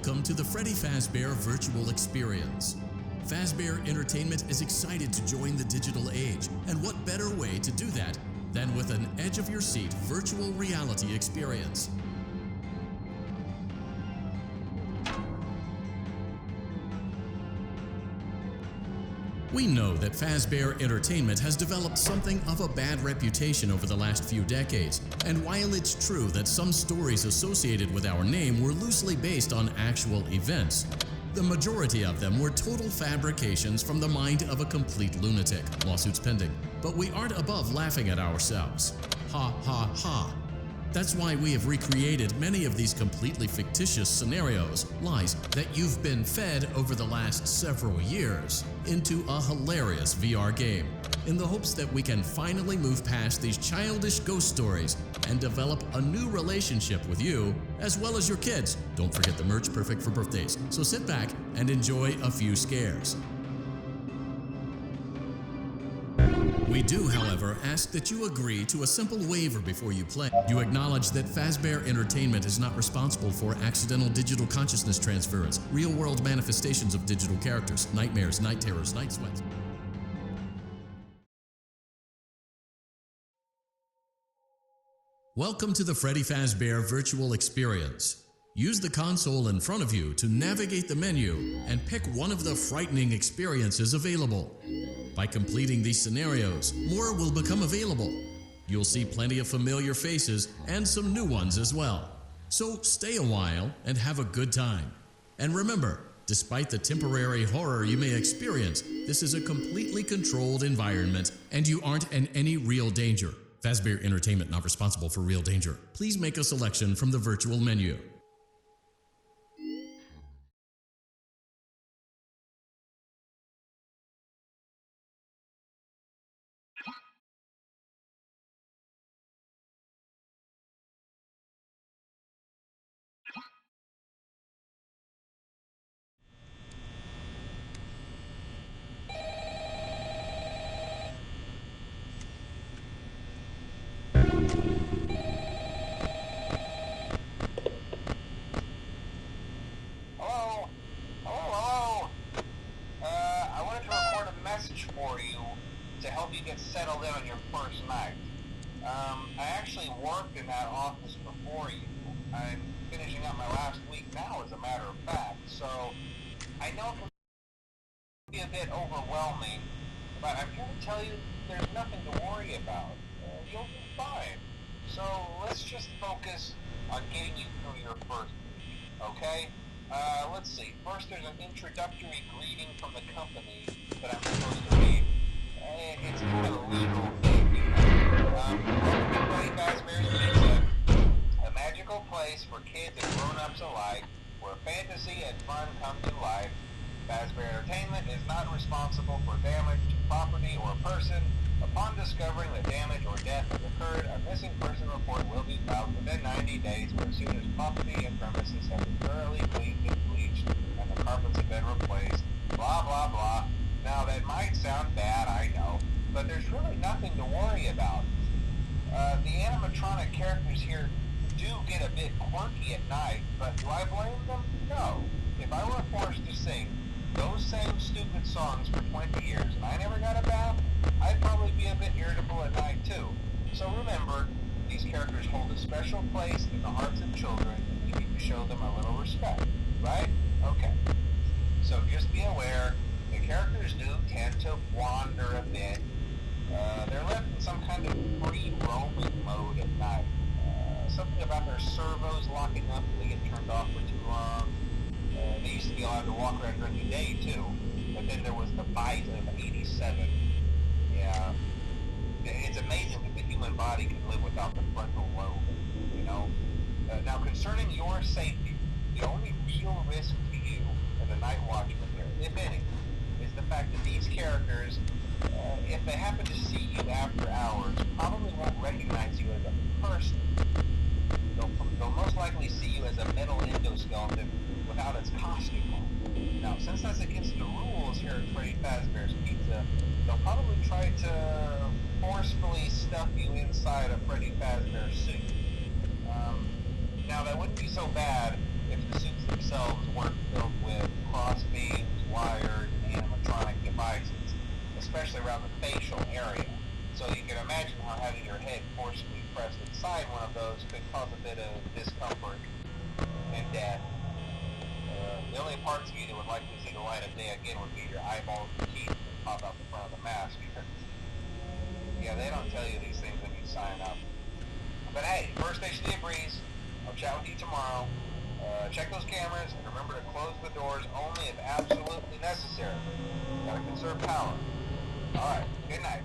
welcome to the Freddy Fazbear Virtual Experience. Fazbear Entertainment is excited to join the digital age, and what better way to do that than with an edge-of-your-seat virtual reality experience. We know that Fazbear Entertainment has developed something of a bad reputation over the last few decades, and while it's true that some stories associated with our name were loosely based on actual events, the majority of them were total fabrications from the mind of a complete lunatic. Lawsuits pending. But we aren't above laughing at ourselves. Ha ha ha. That's why we have recreated many of these completely fictitious scenarios, lies that you've been fed over the last several years, into a hilarious VR game, in the hopes that we can finally move past these childish ghost stories and develop a new relationship with you, as well as your kids. Don't forget the merch, perfect for birthdays. So sit back and enjoy a few scares. We do, however, ask that you agree to a simple waiver before you play. You acknowledge that Fazbear Entertainment is not responsible for accidental digital consciousness transference, real-world manifestations of digital characters, nightmares, night terrors, night sweats. Welcome to the Freddy Fazbear Virtual Experience. Use the console in front of you to navigate the menu and pick one of the frightening experiences available. By completing these scenarios, more will become available. You'll see plenty of familiar faces and some new ones as well. So stay a while and have a good time. And remember, despite the temporary horror you may experience, this is a completely controlled environment and you aren't in any real danger. Fazbear Entertainment not responsible for real danger. Please make a selection from the virtual menu. For you to help you get settled in on your first night. I actually worked in that office before you. I'm finishing up my last week now, as a matter of fact, so I know it can be a bit overwhelming, but I'm here to tell you there's nothing to worry about. You'll be fine. So let's just focus on getting you through your first week, okay? Let's see. First, there's an introductory greeting from the company that I'm supposed to read. It's kind of a legal thing, you know. Welcome to Freddy Fazbear's Pizza, a magical place for kids and grown-ups alike, where fantasy and fun come to life. Fazbear Entertainment is not responsible for damage to property or person. Upon discovering that damage or death has occurred, a missing person report will be filed within 90 days, or as soon as property and premises have been thoroughly cleaned and bleached and the carpets have been replaced. Blah, blah, blah. Now, that might sound bad, I know, but there's really nothing to worry about. The animatronic characters here do get a bit quirky at night, but do I blame them? No. If I were forced to sing those same stupid songs for 20 years and I never got a bath, I'd probably be a bit irritable at night too. So remember, these characters hold a special place in the hearts of children, and you need to show them a little respect, right? Okay. So just be aware, the characters do tend to wander a bit. They're left in some kind of free roaming mode at night. Something about their servos locking up if they get turned off for too long. They used to be allowed to walk around during the day too, but then there was the bite of 87. Yeah, it's amazing that the human body can live without the frontal lobe, you know. Now, concerning your safety, the only real risk to you as a night watchman here, if any, is the fact that these characters, if they happen to see you after hours, probably won't recognize you as a person. They'll most likely see you as a metal endoskeleton without its costume on. Now, since that's against the rules here at Freddy Fazbear's Pizza, they'll probably try to forcefully stuff you inside a Freddy Fazbear suit. Now, that wouldn't be so bad if the suits themselves weren't filled with cross beams, wired, and animatronic devices, especially around the facial area. So you can imagine how having your head forcibly pressed inside one of those could cause a bit of discomfort and death. The only parts of you that would likely see the light of day again would be your eyeballs and teeth that pop out the front of the mask. Yeah, they don't tell you these things when you sign up. But hey, first station of breeze. I'll chat with you tomorrow. Check those cameras and remember to close the doors only if absolutely necessary. Gotta conserve power. Alright, good night.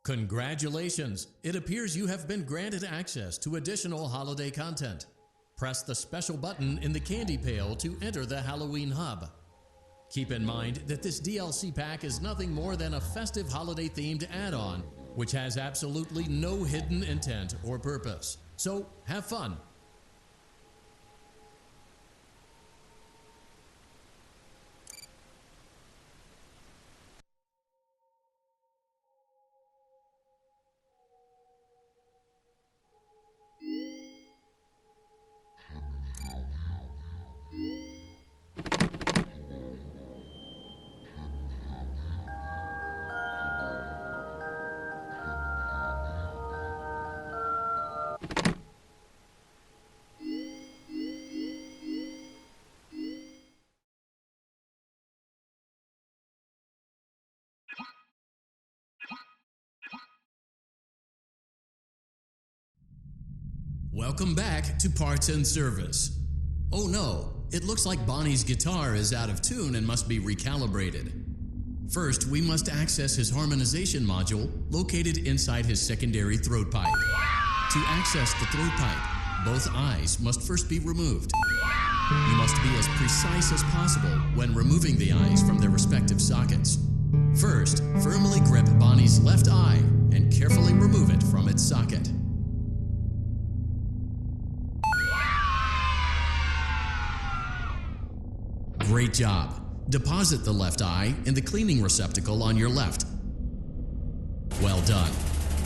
Congratulations! It appears you have been granted access to additional holiday content. Press the special button in the candy pail to enter the Halloween Hub. Keep in mind that this DLC pack is nothing more than a festive holiday-themed add-on, which has absolutely no hidden intent or purpose. So, have fun! Welcome back to Parts and Service. Oh no, it looks like Bonnie's guitar is out of tune and must be recalibrated. First, we must access his harmonization module located inside his secondary throat pipe. To access the throat pipe, both eyes must first be removed. You must be as precise as possible when removing the eyes from their respective sockets. First, firmly grip Bonnie's left eye and carefully remove it from its socket. Great job! Deposit the left eye in the cleaning receptacle on your left. Well done.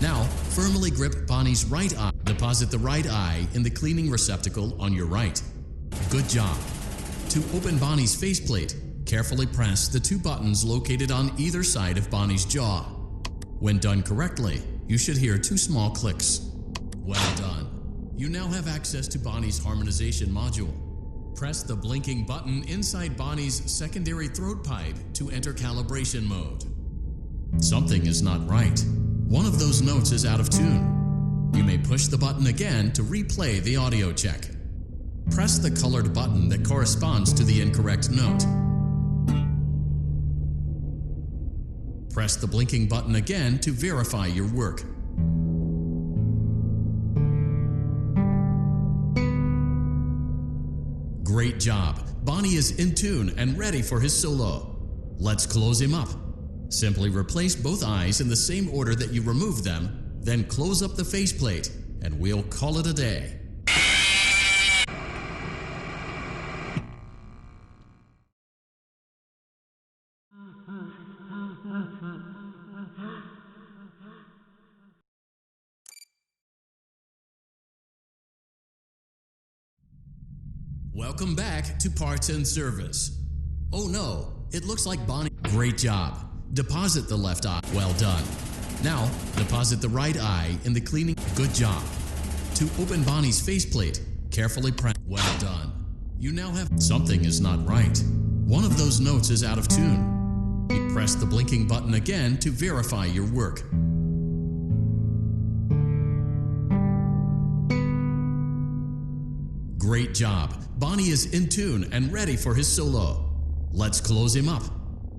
Now, firmly grip Bonnie's right eye. Deposit the right eye in the cleaning receptacle on your right. Good job. To open Bonnie's faceplate, carefully press the two buttons located on either side of Bonnie's jaw. When done correctly, You should hear 2 small clicks. Well done. You now have access to Bonnie's harmonization module. Press the blinking button inside Bonnie's secondary throat pipe to enter calibration mode. Something is not right. One of those notes is out of tune. You may push the button again to replay the audio check. Press the colored button that corresponds to the incorrect note. Press the blinking button again to verify your work. Great job! Bonnie is in tune and ready for his solo. Let's close him up. Simply replace both eyes in the same order that you removed them, then close up the faceplate, and we'll call it a day. Welcome back to Parts and Service. Oh no, it looks like Bonnie. Great job. Deposit the left eye. Well done. Now, deposit the right eye in the cleaning. Good job. To open Bonnie's faceplate, carefully press. Well done. You now have. Something is not right. One of those notes is out of tune. You press the blinking button again to verify your work. Great job. Bonnie is in tune and ready for his solo. Let's close him up.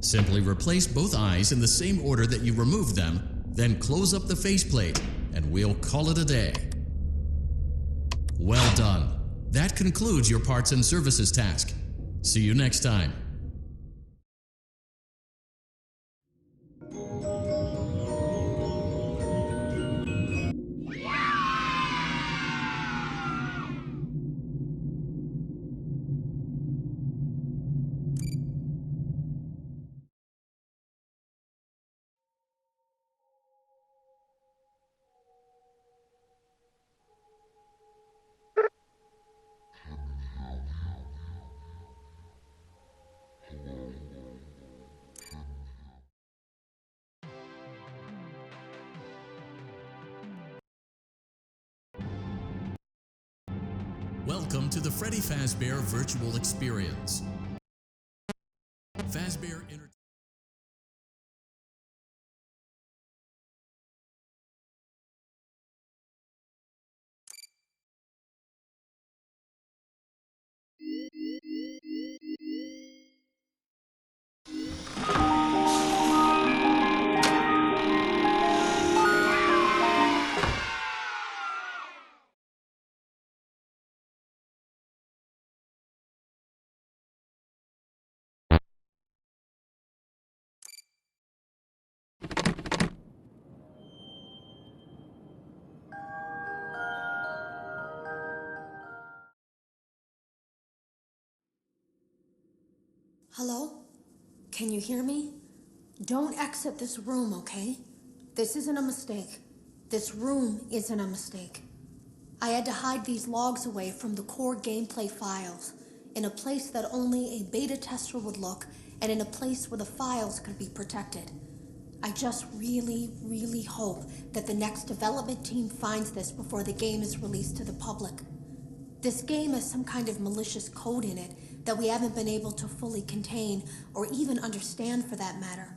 Simply replace both eyes in the same order that you removed them, then close up the faceplate, and we'll call it a day. Well done. That concludes your Parts and Services task. See you next time. Welcome to the Freddy Fazbear Virtual Experience. Fazbear Entertainment. Hello? Can you hear me? Don't exit this room, okay? This isn't a mistake. This room isn't a mistake. I had to hide these logs away from the core gameplay files, in a place that only a beta tester would look, and in a place where the files could be protected. I just really hope that the next development team finds this before the game is released to the public. This game has some kind of malicious code in it that we haven't been able to fully contain or even understand for that matter.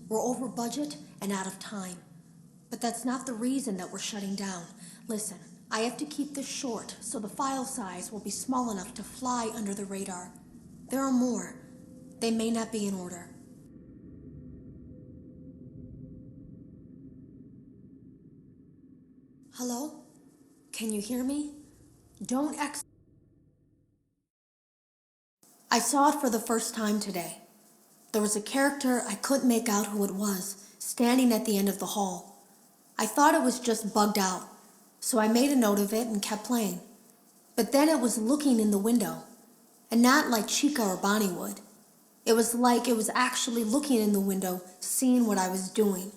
We're over budget and out of time. But that's not the reason that we're shutting down. Listen, I have to keep this short so the file size will be small enough to fly under the radar. There are more. They may not be in order. Hello? Can you hear me? Don't exit. I saw it for the first time today. There was a character I couldn't make out who it was, standing at the end of the hall. I thought it was just bugged out, so I made a note of it and kept playing. But then it was looking in the window, and not like Chica or Bonnie would. It was like it was actually looking in the window, seeing what I was doing.